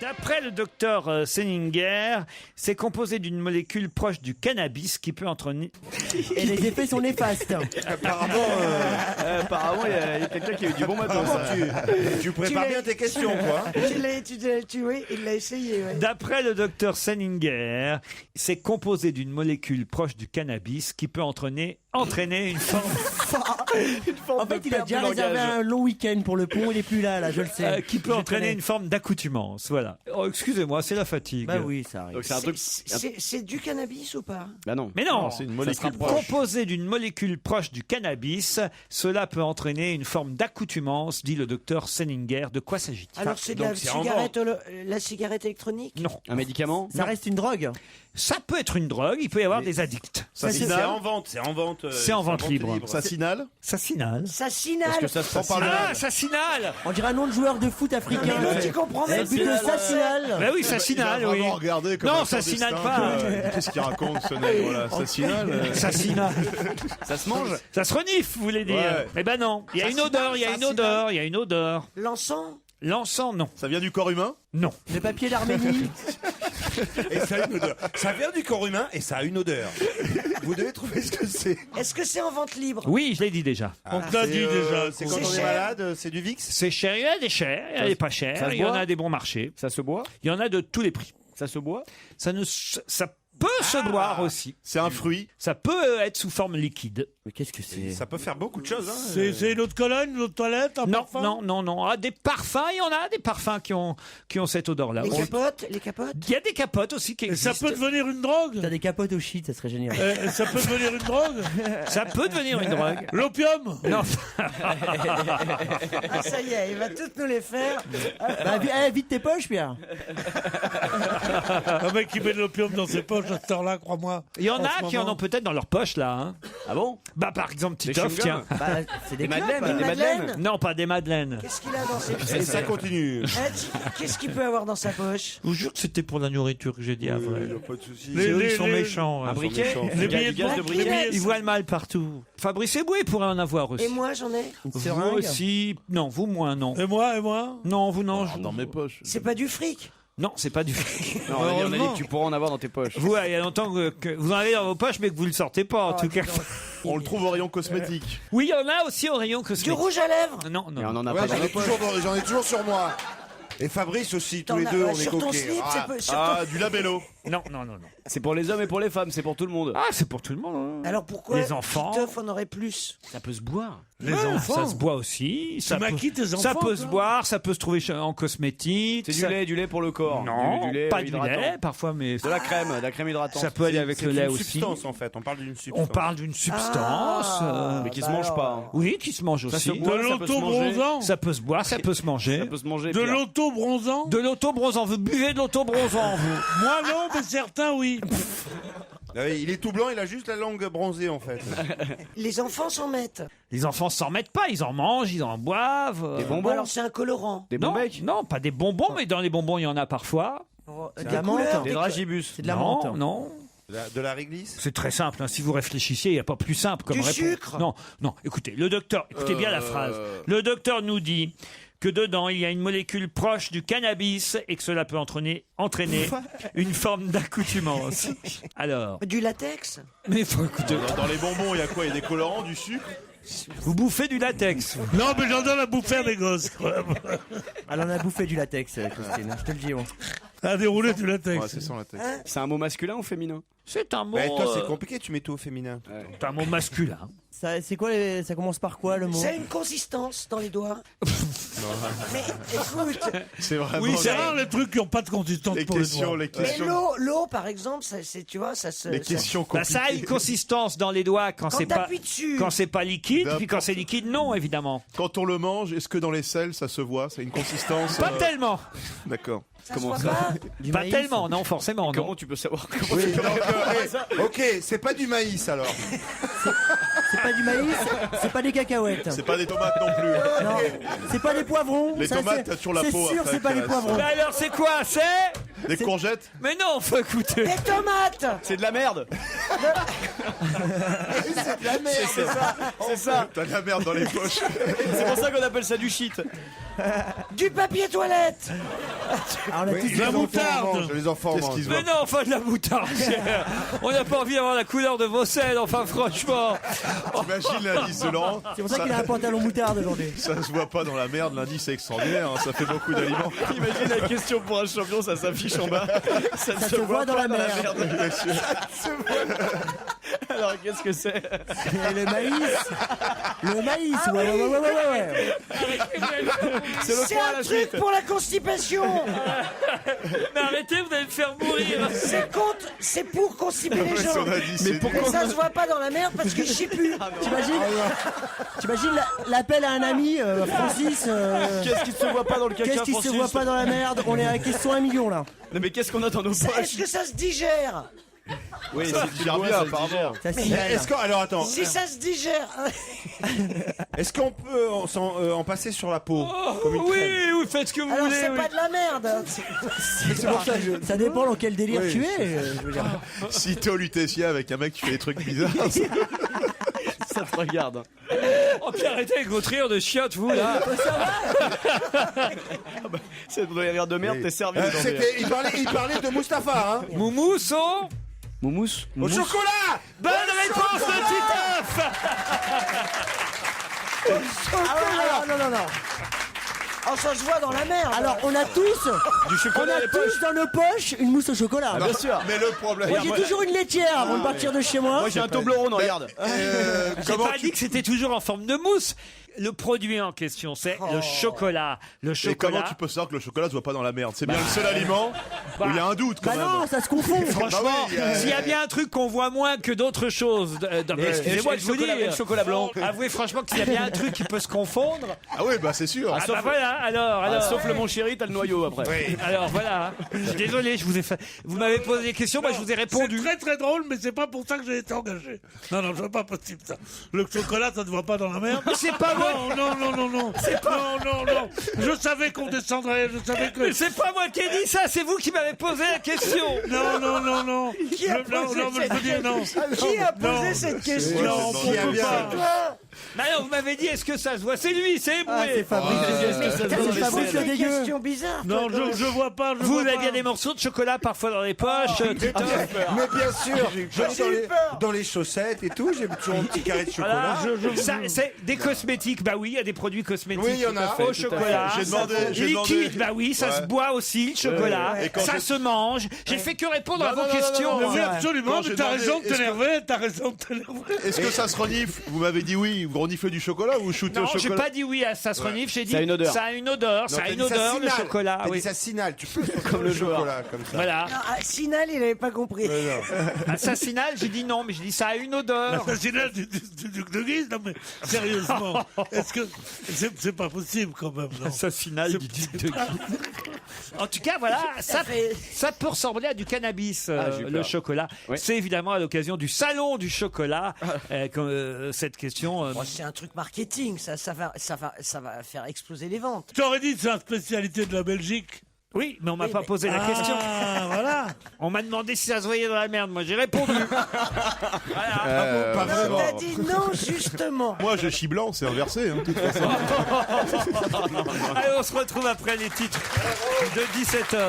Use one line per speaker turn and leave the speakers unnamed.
D'après le docteur Senninger, c'est composé d'une molécule proche du cannabis qui peut entraîner...
Et les effets sont néfastes.
Apparemment, il y a quelqu'un qui a eu du bon matos.
Tu prépares bien tes questions, quoi.
Oui, il l'a essayé. Ouais.
D'après le docteur Senninger, c'est composé d'une molécule proche du cannabis qui peut entraîner une forme...
En fait, il a déjà réservé un long week-end pour le pont, il est plus là, je le sais.
qui peut entraîner une forme d'accoutumance, voilà. Oh, excusez-moi, c'est la fatigue.
Bah oui, ça arrive.
Donc c'est un truc.
C'est du cannabis ou pas?
Bah non.
Mais non,
c'est une molécule proche.
composé d'une molécule proche du cannabis, cela peut entraîner une forme d'accoutumance, dit le docteur Senninger. De quoi s'agit-il?
Alors c'est de la cigarette électronique?
Non.
Un médicament?
Ça reste une drogue.
Ça peut être une drogue, il peut y avoir des addicts.
C'est en vente.
C'est en vente libre.
Sacinal.
Sassinal.
Sassinal.
Est-ce que ça se prend par
Ah, Sassinal.
On dirait un nom de joueur de foot africain.
Mais l'autre, tu comprends
C'est
même
le but de Sassinal.
Bah oui, Sassinal, oui.
Regardez
Non, Sassinal pas.
Qu'est-ce qu'il raconte, ce nègre, voilà, Sassinal.
Sassinal.
Ça se mange?
Ça se renifle, vous voulez dire?
Ouais.
Eh ben non. Il y a une odeur, il y a une odeur, il y a une odeur.
L'encens?
L'encens, non.
Ça vient du corps humain?
Non.
Le papier d'Arménie.
Et ça a une odeur. Ça vient du corps humain et ça a une odeur. Vous devez trouver ce que c'est.
Est-ce que c'est en vente libre?
Oui, je l'ai dit déjà.
On te l'a dit déjà.
C'est quand
C'est
on est
cher.
malade, c'est du VIX?
C'est cher, il y en a des chers, il y en a des pas chers,
ça se
il y en
boit
a des bons marchés.
Ça se boit?
Il y en a de tous les prix.
Ça se boit?
Ça peut se boire aussi.
C'est un fruit.
Ça peut être sous forme liquide.
Mais qu'est-ce que c'est?
Ça peut faire beaucoup de choses. Hein.
C'est une eau de Cologne, une eau de toilette, un
Non,
parfum?
non. Ah, des parfums, il y en a des parfums qui ont cette odeur-là.
Les
On-
capotes?
Il y a des capotes aussi qui
Et ça
existent.
peut devenir une drogue?
T'as des capotes au shit, ça serait génial.
Ça peut devenir une drogue?
Ça peut devenir une drogue.
L'opium?
Non.
Ah, ça y est, il va toutes nous les faire.
Bah, vite tes poches, Pierre.
Un mec qui met de l'opium dans ses poches à cette heure-là, crois-moi.
Il y en
En
a
ce
qui en
moment.
ont peut-être dans leur poche là. Hein.
Ah bon?
Bah par exemple
Des
Titoff,
chewing-gums?
tiens.
Bah, c'est des
Des madeleines?
clopes.
Des madeleines?
Madeleine?
Non, pas des madeleines.
Qu'est-ce qu'il a dans ses
Et ça continue.
Qu'est-ce qu'il peut avoir dans sa poche?
Je vous jure que c'était pour la nourriture que j'ai dit après.
Pas de souci.
Ils sont méchants.
Un
hein.
briquet?
Les
Du
billets de
gaz de
banque,
briquet?
les billets-
Ils voient le mal partout. Fabrice Eboué pourrait en avoir aussi.
Et moi, j'en ai.
Vous
seringue.
aussi. Non, vous moins non.
Et moi?
Non, vous non.
Dans mes poches.
C'est pas du fric.
Non, c'est pas du fric.
Non, on a dit que tu pourras en avoir dans tes poches.
Vous, il y a longtemps que vous en avez dans vos poches, mais que vous le sortez pas en tout cas.
On le trouve au rayon cosmétique.
Oui, il y en a aussi au rayon
Du
cosmétique.
rouge à lèvres.
Non,
Et on
non.
en a
Ouais,
pas dans nos poches.
j'en ai toujours sur moi. Et Fabrice aussi, tous les deux, on est
sur ton
coquets.
slip,
Ah.
Ah, du labello.
Non.
C'est pour les hommes et pour les femmes, c'est pour tout le monde.
Ah, c'est pour tout le monde. hein.
Alors pourquoi
Les enfants.
Titeuf en aurait plus?
Ça peut se boire.
Les
Ah,
enfants.
Ça se boit aussi. Ça
maquilles tes
ça
enfants,
peut se
toi
boire, ça peut se trouver en cosmétique.
C'est
ça-
du lait pour le corps.
Non,
du lait
pas du
hydratant.
lait, parfois, mais
De la crème hydratante.
ça peut aller avec le lait
une
aussi.
substance en fait. On parle d'une substance.
On parle d'une substance.
Mais qui se mange pas. hein.
Oui, qui se mange
Ça
aussi.
se boit,
De
ça peut se manger.
l'auto-bronzant?
Ça peut se boire, ça peut se manger.
Ça peut se manger.
De
Pierre.
l'auto-bronzant?
De l'auto-bronzant, vous buvez de l'auto-bronzant, vous.
Moi non, mais certains oui.
Ah oui, il est tout blanc, il a juste la langue bronzée en fait.
Les enfants s'en mettent.
Les enfants s'en mettent pas, ils en mangent, ils en boivent.
Des
Ou
bonbons.
alors c'est un colorant.
Des
Non,
bons becs.
non, pas des bonbons, mais dans les bonbons, il y en a parfois.
de
Des
la menthe.
couleurs,
Des dragibus.
C'est de la
non,
menthe.
non.
De la réglisse.
C'est très simple. hein. Si vous réfléchissiez, il n'y a pas plus simple comme
Du
réponse.
sucre.
Non. Écoutez, le docteur, écoutez bien la phrase. Le docteur nous dit que dedans, il y a une molécule proche du cannabis et que cela peut entraîner une forme d'accoutumance. Alors,
Du latex.
mais faut écouter.
Dans les bonbons, il y a quoi? Il y a des colorants, du sucre.
Vous bouffez du latex. vous.
Non, mais j'en donne à bouffer à mes gosses. quand même.
Elle en a bouffé du latex, Christine, je te le dis. Bon.
À dérouler du latex.
Ouais, c'est sans la tête.
C'est un mot masculin ou féminin?
C'est un mot.
Mais toi, c'est compliqué, tu mets tout au féminin.
c'est un mot masculin.
C'est quoi ça commence par quoi le mot?
Ça a une consistance dans les doigts. Mais écoute,
C'est vraiment.
Oui,
C'est rare les trucs qui n'ont pas de consistance
les
pour les
questions,
doigts.
les
mais
questions.
l'eau par exemple, tu vois, ça se.
Les questions
Bah,
compliquées.
ça a une consistance dans les doigts quand c'est pas
t'appuies dessus.
quand c'est pas liquide,
N'importe.
puis quand c'est liquide, non, évidemment.
Quand on le mange, est-ce que dans les selles, ça se voit? C'est une consistance.
Pas tellement.
D'accord.
Ça
Comment
se
ça
voit pas.
Du
Pas
maïs.
tellement, non, forcément,
Comment
non.
tu peux savoir
Oui, ok, c'est pas du maïs alors.
C'est pas du maïs, c'est pas des cacahuètes.
C'est pas des tomates non plus.
Non, c'est pas des poivrons.
Les
ça,
tomates,
c'est-
t'as toujours la peau
C'est sûr,
après
c'est pas
qui
des
reste.
poivrons.
Mais alors, c'est quoi? C'est
Des courgettes.
Mais non, faut écouter.
Des tomates.
C'est de la merde. C'est ça.
T'as de la merde dans les poches.
C'est pour ça qu'on appelle ça du shit.
Du papier toilette.
Ah, on a tous
Les
des
enfants
enfants.
mangent, les enfants
Qu'est-ce
mangent.
qu'ils se
Mais non, enfin de la moutarde. On n'a pas envie d'avoir la couleur de vos selles, enfin franchement.
T'imagines l'indice de Laurent?
C'est pour ça qu'il a un pantalon moutarde aujourd'hui.
Ça se voit pas dans la merde, l'indice c'est extraordinaire, hein, ça fait beaucoup d'aliments.
Imagine la question pour un champion, ça s'affiche en bas. Ça ne
Ça se voit dans la merde.
Alors qu'est-ce que c'est?
Et le maïs. Le maïs, ouais.
C'est le
C'est
point à
un
la
truc
suite.
pour la constipation.
Mais arrêtez, vous allez me faire mourir.
C'est pour constiper les gens.
Son indice,
Mais
c'est-
pourquoi
Mais ça se voit pas dans la merde parce que je sais plus.
T'imagines l'appel à un ami, Francis.
Qu'est-ce qui se voit pas dans le caca,
Qu'est-ce qui se
Francis?
voit pas dans la merde? On est à la question 1 million là.
Non, mais qu'est-ce qu'on a dans nos
Est-ce
poches?
que ça se digère?
Oui,
Ça
c'est
digère bien, apparemment.
Ça
Mais
signale.
Est-ce qu'on, alors attends,
Si ça se digère.
est-ce qu'on peut en passer sur la peau comme une crème?
Oui, vous faites ce que vous
Alors
voulez.
c'est
oui.
pas de la merde.
C'est pour ça, ça dépend dans quel délire tu es. Je veux dire.
Si t'es au Lutetia avec un mec qui fait des trucs bizarres,
Ça te regarde.
Oh, puis arrêtez avec votre rire de chiotte, vous, là.
C'est pour les rires de merde, t'es servi. aujourd'hui.
Il parlait de Mustapha, hein.
Moumous au...
Moumous.
Au chocolat.
Bonne réponse de Titeuf.
Ah, non.
Oh, ça se voit dans la merde.
Alors, on a tous dans nos poches une mousse au chocolat.
Bien sûr.
mais le problème.
Moi, j'ai toujours une laitière avant de partir de chez moi.
Moi j'ai un Toblerone, regarde.
J'ai pas dit que c'était toujours en forme de mousse. Le produit en question, c'est le chocolat. Le
Et
chocolat.
comment tu peux savoir que le chocolat se voit pas dans la merde? C'est bien le seul aliment où il y a un doute quand
Bah
même.
non, ça se confond.
Franchement,
Bah oui,
s'il y a bien un truc qu'on voit moins que d'autres choses, excusez-moi de vous dire,
le chocolat blanc.
avouez franchement qu'il y a bien un truc qui peut se confondre.
Ah oui, bah c'est sûr.
Ah bah voilà, alors.
Sauf le mon chéri, t'as le noyau après.
Alors voilà. Désolé, vous m'avez posé des questions, moi je vous ai répondu.
C'est très très drôle, mais c'est pas pour ça que j'ai été engagé. Non, je vois pas possible ça. Le chocolat, ça ne va pas dans la merde.
C'est pas moi.
Non. Non. Je savais qu'on descendrait, je savais que.
Mais c'est pas moi qui ai dit ça, c'est vous qui m'avez posé la question.
Non.
Qui a posé
mais je veux dire, non.
Qui a posé cette question?
Non,
Qui a bien.
Mais alors, vous m'avez dit, est-ce que ça se voit? C'est lui, c'est
Ah, c'est
Eboué.
Fabrice. C'est Fabrice le
Des
dégueu.
questions bizarres.
Non, je vois pas.
Vous
vois
avez
pas.
bien des morceaux de chocolat parfois dans les poches.
Mais bien sûr, dans les chaussettes et tout, j'ai toujours un petit carré de chocolat.
Voilà. Ça, c'est des cosmétiques, bah oui, il y a des produits cosmétiques.
Oui, il y en a.
Au chocolat.
J'ai demandé-
Liquide, bah oui, ça se boit aussi, le chocolat.
Et quand
Ça
j'ai-
se mange. J'ai fait que répondre à vos
non,
questions.
Mais oui,
Ouais.
absolument,
Quand
mais
j'ai
t'as
demandé,
raison de
est-ce que-
t'énerver, t'as raison de t'énerver.
Est-ce que ça se renifle? Vous m'avez dit oui, vous reniflez du chocolat ou vous shootez
Non,
au
j'ai
chocolat?
pas dit oui à ça se renifle, j'ai dit
Ça a une odeur.
ça a une odeur, ça a une odeur, le chocolat.
T'as
Oui.
dit ça signale, tu peux
Comme le joueur.
chocolat comme ça.
Voilà.
Non, Sinal, il avait pas compris.
Assassinal, j'ai dit non, mais j'ai dit ça a une odeur.
L'assassinat du duc de Guise, non mais sérieusement, est-ce que c'est pas possible quand même, non?
Assassinal du duc de Guise. En tout cas, voilà, ça peut ressembler à du cannabis,
j'ai eu
le
peur.
chocolat.
Oui.
C'est évidemment à l'occasion du salon du chocolat cette question.
Bon, c'est un truc marketing, ça va faire exploser les ventes.
Tu aurais dit que c'est la spécialité de la Belgique.
Oui, mais on m'a pas posé la question.
Ah, voilà.
On m'a demandé si ça se voyait dans la merde. Moi, j'ai répondu. Voilà.
Pas
Non,
vraiment.
t'as dit non, justement.
Moi je chie blanc, c'est inversé. Hein, de toute façon.
Allez, on se retrouve après les titres de 17h.